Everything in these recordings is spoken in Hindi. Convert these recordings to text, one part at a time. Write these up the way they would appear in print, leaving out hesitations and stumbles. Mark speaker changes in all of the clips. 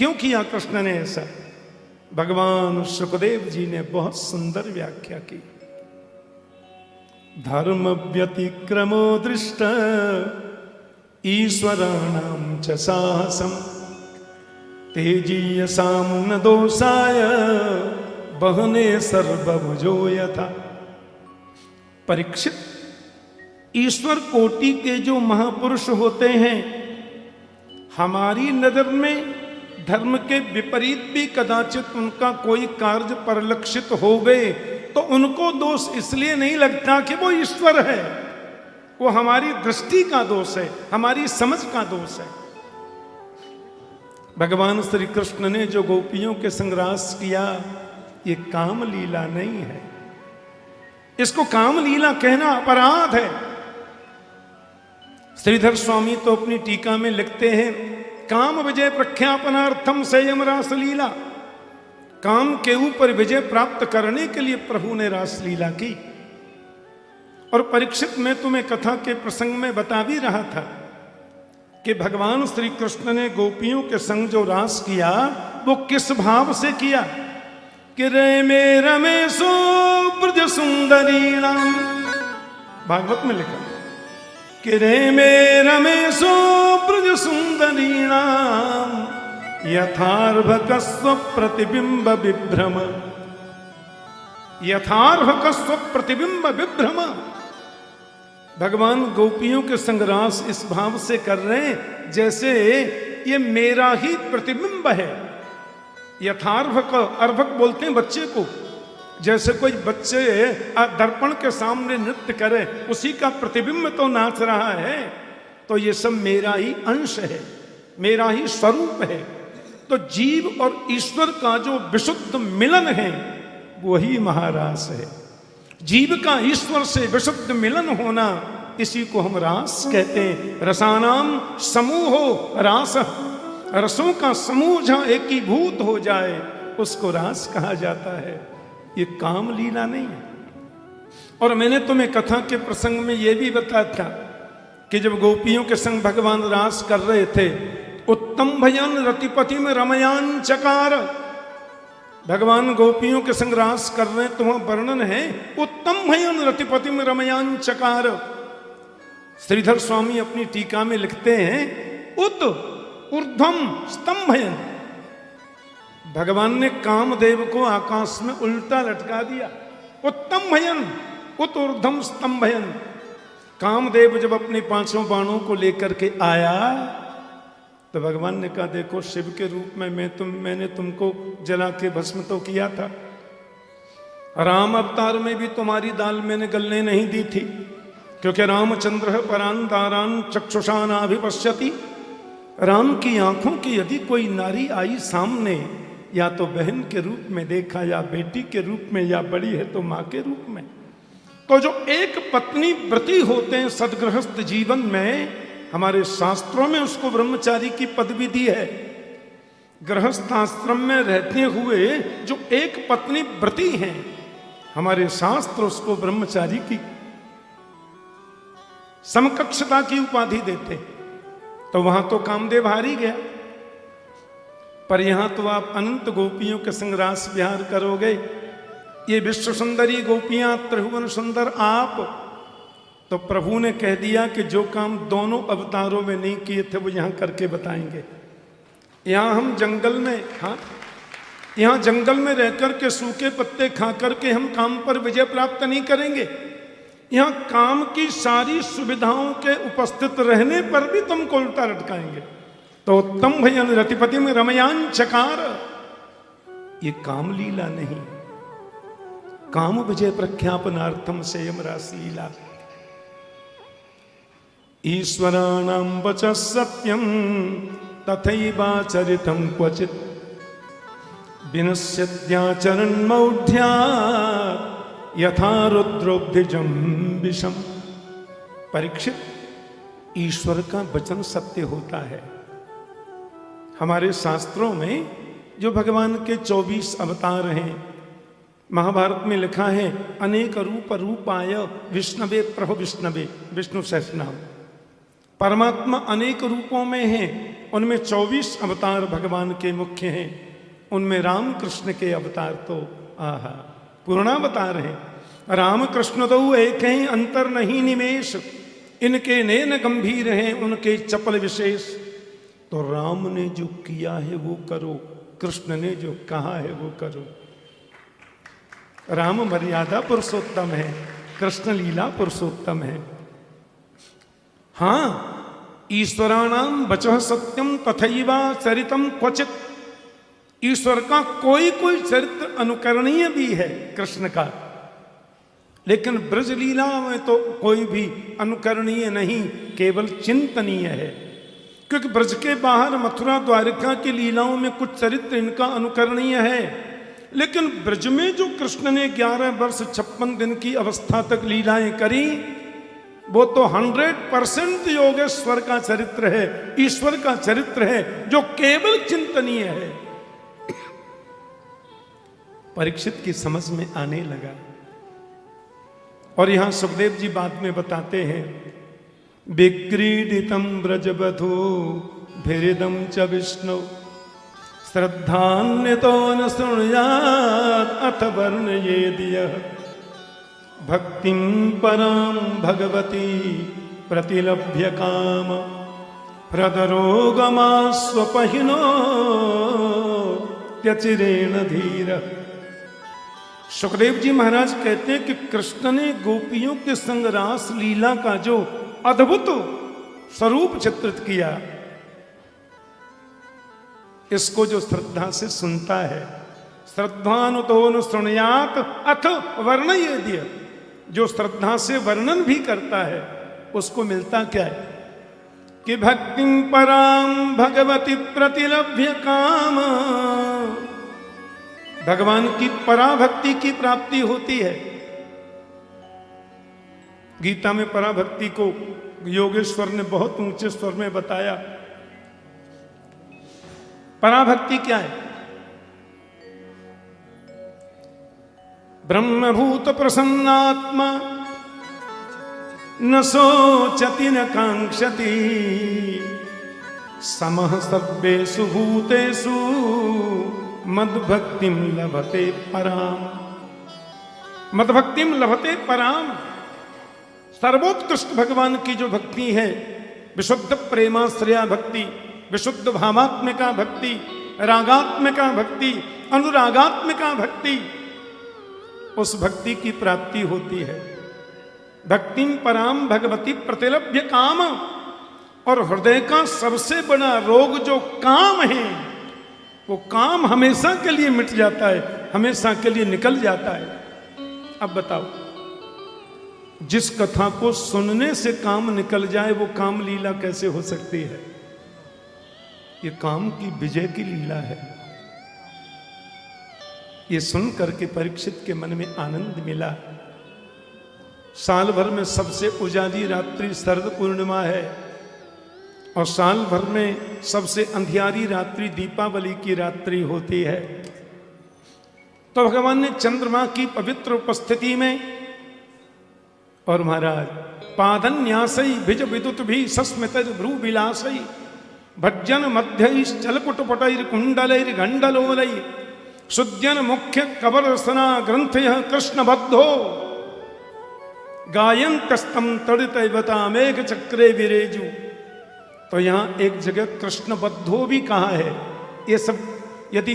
Speaker 1: क्यों किया कृष्ण ने ऐसा? भगवान सुखदेव जी ने बहुत सुंदर व्याख्या की। धर्म व्यतिक्रमो दृष्ट ईश्वराणां च साहसम तेजीयसां न दोषाय बहने सर्वभुजो यथा। परीक्षित, ईश्वर कोटि के जो महापुरुष होते हैं, हमारी नजर में धर्म के विपरीत भी कदाचित उनका कोई कार्य परिलक्षित हो गए तो उनको दोष इसलिए नहीं लगता कि वो ईश्वर है, वो हमारी दृष्टि का दोष है, हमारी समझ का दोष है। भगवान श्री कृष्ण ने जो गोपियों के संग रास किया, ये काम लीला नहीं है। इसको काम लीला कहना अपराध है। श्रीधर स्वामी तो अपनी टीका में लिखते हैं, काम विजय प्रख्यापनार्थम संयम रास लीला। काम के ऊपर विजय प्राप्त करने के लिए प्रभु ने रास लीला की। और परीक्षित, मैं तुम्हें कथा के प्रसंग में बता भी रहा था कि भगवान श्री कृष्ण ने गोपियों के संग जो रास किया वो किस भाव से किया कि रे मे रमेशो ब्रज सुंदरीणाम, भागवत में लिखा कि रे मे रमेशो ब्रज सुंदरीणाम यथार्भकस्व प्रतिबिंब विभ्रम। यथार्भकस्व प्रतिबिंब विभ्रम। भगवान गोपियों के संग रास इस भाव से कर रहे हैं जैसे ये मेरा ही प्रतिबिंब है। यथार्भक, अर्भक बोलते हैं बच्चे को, जैसे कोई बच्चे दर्पण के सामने नृत्य करे, उसी का प्रतिबिंब तो नाच रहा है। तो ये सब मेरा ही अंश है, मेरा ही स्वरूप है। तो जीव और ईश्वर का जो विशुद्ध मिलन है वही महारास है। जीव का ईश्वर से विशुद्ध मिलन होना, इसी को हम रास कहते हैं। रसानाम समूहो रास। रसों का समूह जहां एकीभूत हो जाए उसको रास कहा जाता है। ये काम लीला नहीं है। और मैंने तुम्हें कथा के प्रसंग में यह भी बताया था कि जब गोपियों के संग भगवान रास कर रहे थे, उत्तम भयन रतिपति में रमयान चकार। भगवान गोपियों के संग रास कर रहे हैं, तुम्हारा वर्णन है उत्तम भयन रतिपति में रमयान चकार। श्रीधर स्वामी अपनी टीका में लिखते हैं उत ऊर्ध्वम स्तंभयन। भगवान ने कामदेव को आकाश में उल्टा लटका दिया। उत्तम भयन उत ऊर्ध्वम स्तंभयन। कामदेव जब अपने पांचों बाणों को लेकर के आया तो भगवान ने कहा, देखो शिव के रूप में मैंने तुमको जला के भस्म तो किया था। राम अवतार में भी तुम्हारी दाल मैंने गलने नहीं दी थी, क्योंकि रामचंद्र परान दारान चक्षुषानाभिपश्यति। राम की आंखों की यदि कोई नारी आई सामने, या तो बहन के रूप में देखा, या बेटी के रूप में, या बड़ी है तो मां के रूप में। तो जो एक पत्नी व्रती होते हैं सदगृहस्थ जीवन में, हमारे शास्त्रों में उसको ब्रह्मचारी की पदवी दी है। गृहस्थ आश्रम में रहते हुए जो एक पत्नी व्रती हैं, हमारे शास्त्र उसको ब्रह्मचारी की समकक्षता की उपाधि देते। तो वहां तो कामदेव हार ही गया, पर यहां तो आप अनंत गोपियों के संग रास विहार करोगे। ये विश्व सुंदरी गोपियां, त्रिभुवन सुंदर आप। तो प्रभु ने कह दिया कि जो काम दोनों अवतारों में नहीं किए थे वो यहां करके बताएंगे। यहां हम जंगल में, हाँ, यहां जंगल में रहकर के सूखे पत्ते खा करके हम काम पर विजय प्राप्त नहीं करेंगे। यहां काम की सारी सुविधाओं के उपस्थित रहने पर भी तुमको उल्टा लटकाएंगे। तो उत्तम भयन रतिपति में रमयान चकार। ये काम लीला नहीं, काम विजय प्रख्यापनार्थम संयम रास लीला। ईश्वराणां वचः सत्यं तथैवाचरितं क्वचित् विनश्यत्याचरन् मौढ्यात् यथा रुद्रोब्धिजं विषम। परीक्षित, ईश्वर का वचन सत्य होता है। हमारे शास्त्रों में जो भगवान के 24 अवतार हैं, महाभारत में लिखा है अनेक रूप रूपाय विष्णवे प्रभु विष्णवे, विष्णु सहस्रनाम। परमात्मा अनेक रूपों में है, उनमें 24 अवतार भगवान के मुख्य हैं। उनमें राम कृष्ण के अवतार तो आहा पूर्णावतार हैं। राम कृष्ण दो एक हैं, अंतर नहीं निमेश, इनके नैन गंभीर हैं, उनके चपल विशेष। तो राम ने जो किया है वो करो, कृष्ण ने जो कहा है वो करो। राम मर्यादा पुरुषोत्तम है, कृष्ण लीला पुरुषोत्तम है। हाँ, ईश्वराणाम वचः सत्यम तथैवा चरितम क्वचित। ईश्वर का कोई कोई चरित्र अनुकरणीय भी है कृष्ण का, लेकिन ब्रज लीला में तो कोई भी अनुकरणीय नहीं, केवल चिंतनीय है। क्योंकि ब्रज के बाहर मथुरा द्वारिका की लीलाओं में कुछ चरित्र इनका अनुकरणीय है, लेकिन ब्रज में जो कृष्ण ने 11 वर्ष 56 दिन की अवस्था तक लीलाएं करी, वो तो 100% योगेश्वर का चरित्र है, ईश्वर का चरित्र है, जो केवल चिंतनीय है। परीक्षित की समझ में आने लगा। और यहां सुखदेव जी बाद में बताते हैं, विक्रीडितम ब्रजबधो भिरिदम च विष्णु श्रद्धान्वितो न शृणुयात् अथ वर्णयेद्यः भक्तिं परां भगवती प्रतिलभ्य काम हृदरोगमास्वपहिनो त्यचिरेण धीर। सुखदेव जी महाराज कहते हैं कि कृष्ण ने गोपियों के संग रास लीला का जो अद्भुत स्वरूप चित्रित किया, इसको जो श्रद्धा से सुनता है, श्रद्धानुतो न शृणुयात् अथ वर्णयेद्य, जो श्रद्धा से वर्णन भी करता है, उसको मिलता क्या है कि भक्तिं परां भगवती प्रतिलभ्य काम, भगवान की पराभक्ति की प्राप्ति होती है। गीता में पराभक्ति को योगेश्वर ने बहुत ऊंचे स्वर में बताया। पराभक्ति क्या है? ब्रह्मभूत प्रसन्नात्मा न शोचति न कांक्षति समः सर्वेषु भूतेषु मद्भक्तिं लभते पराम। मद्भक्तिं लभते पराम, सर्वोत्कृष्ट भगवान की जो भक्ति है, विशुद्ध प्रेमाश्रया भक्ति, विशुद्ध भावात्मिका भक्ति, रागात्मिका भक्ति, अनुरागात्मिका भक्ति, उस भक्ति की प्राप्ति होती है। भक्तिं पराम भगवती प्रतिलभ्य काम। और हृदय का सबसे बड़ा रोग जो काम है, वो काम हमेशा के लिए मिट जाता है, हमेशा के लिए निकल जाता है। अब बताओ, जिस कथा को सुनने से काम निकल जाए, वो काम लीला कैसे हो सकती है? ये काम की विजय की लीला है। ये सुन करके परीक्षित के मन में आनंद मिला। साल भर में सबसे उजाली रात्रि शरद पूर्णिमा है, और साल भर में सबसे अंधियारी रात्रि दीपावली की रात्रि होती है। तो भगवान ने चंद्रमा की पवित्र उपस्थिति में, और महाराज पादन्यासई भिज विदुत भी सस्मित भ्रू विलासई भज्जन मध्य चलकुटपटैर कुंडलैर गंडलोलई सुद्यन मुख्य कबर रसना ग्रंथ कृष्णबद्धो गायंतस्तम तड़ितैवता मेघ चक्रे विरेजु। तो यहां एक जगह कृष्णबद्धो भी कहा है। ये सब यदि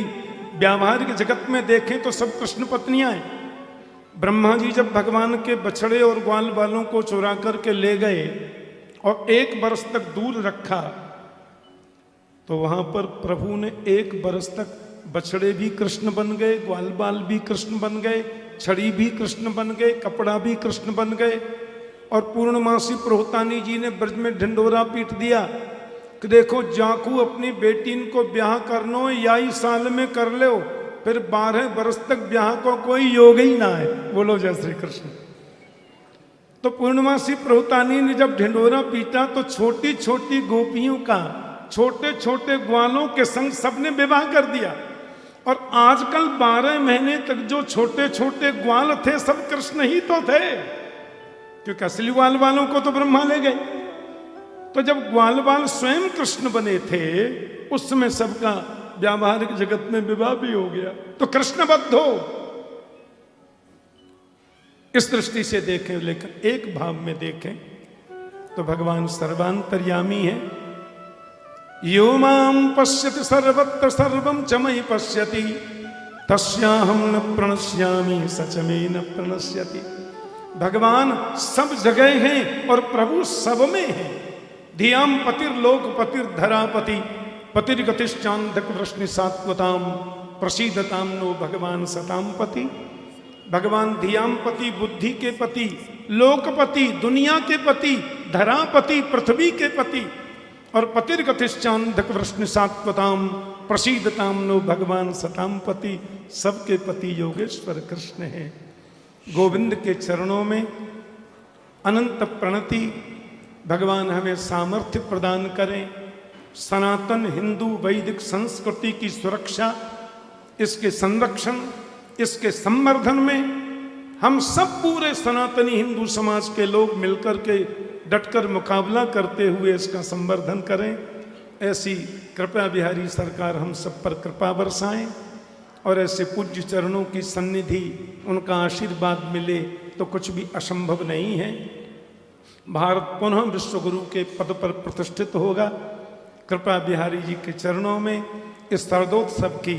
Speaker 1: व्यावहारिक जगत में देखें तो सब कृष्ण पत्नियां हैं। ब्रह्मा जी जब भगवान के बछड़े और ग्वाल बालों को चुरा करके ले गए और 1 बरस तक दूर रखा, तो वहां पर प्रभु ने 1 बरस तक बछड़े भी कृष्ण बन गए, ग्वाल बाल भी कृष्ण बन गए, छड़ी भी कृष्ण बन गए, कपड़ा भी कृष्ण बन गए। और पूर्णमासी प्रोहतानी जी ने ब्रज में ढिंडोरा पीट दिया कि देखो, जाकू अपनी बेटी को ब्याह करनो या साल में कर लो, फिर 12 बरस तक ब्याह को कोई योग ही ना है। बोलो जय श्री कृष्ण। तो पूर्णमासी प्रोहतानी ने जब ढिंडोरा पीटा तो छोटी छोटी गोपियों का, छोटे छोटे ग्वालों के संग सबने विवाह कर दिया। और आजकल 12 महीने तक जो छोटे छोटे ग्वाल थे, सब कृष्ण ही तो थे, क्योंकि असली ग्वाल वालों को तो ब्रह्मा ले गए। तो जब ग्वाल बाल स्वयं कृष्ण बने थे उस समय सबका व्यावहारिक जगत में विवाह भी हो गया, तो कृष्णबद्ध हो। इस दृष्टि से देखें, लेकिन एक भाव में देखें तो भगवान सर्वांतर्यामी है। यो माम पश्यति सर्वत्र सर्वं च मयि पश्यति तस्याहं न प्रणश्यामि सच में न प्रणश्यति। भगवान सब जगह हैं और प्रभु सब में है। धियाम पतिर्लोकपतिर धरापति पतिर्गतिश्चान्धक वृष्णि सात्वताम प्रसीदताम नो भगवान सताम पति। भगवान धियाम पति बुद्धि के पति, लोकपति दुनिया के पति, धरापति पृथ्वी के पति, और पतिर्गतिश्चान्धक वृष्णि सात्वताम प्रसीदताम नो भगवान सताम पति, सबके पति योगेश्वर कृष्ण है। गोविंद के चरणों में अनंत प्रणति। भगवान हमें सामर्थ्य प्रदान करें, सनातन हिंदू वैदिक संस्कृति की सुरक्षा, इसके संरक्षण, इसके संवर्धन में हम सब पूरे सनातनी हिंदू समाज के लोग मिलकर के डटकर मुकाबला करते हुए इसका संवर्धन करें। ऐसी कृपा बिहारी सरकार हम सब पर कृपा बरसाएं और ऐसे पूज्य चरणों की सन्निधि, उनका आशीर्वाद मिले तो कुछ भी असंभव नहीं है। भारत पुनः विश्वगुरु के पद पर प्रतिष्ठित होगा। कृपा बिहारी जी के चरणों में इस शरदोत्सव की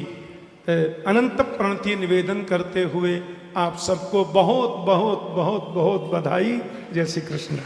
Speaker 1: अनंत प्रणति निवेदन करते हुए आप सबको बहुत बहुत बहुत बहुत बधाई। जय श्री कृष्ण।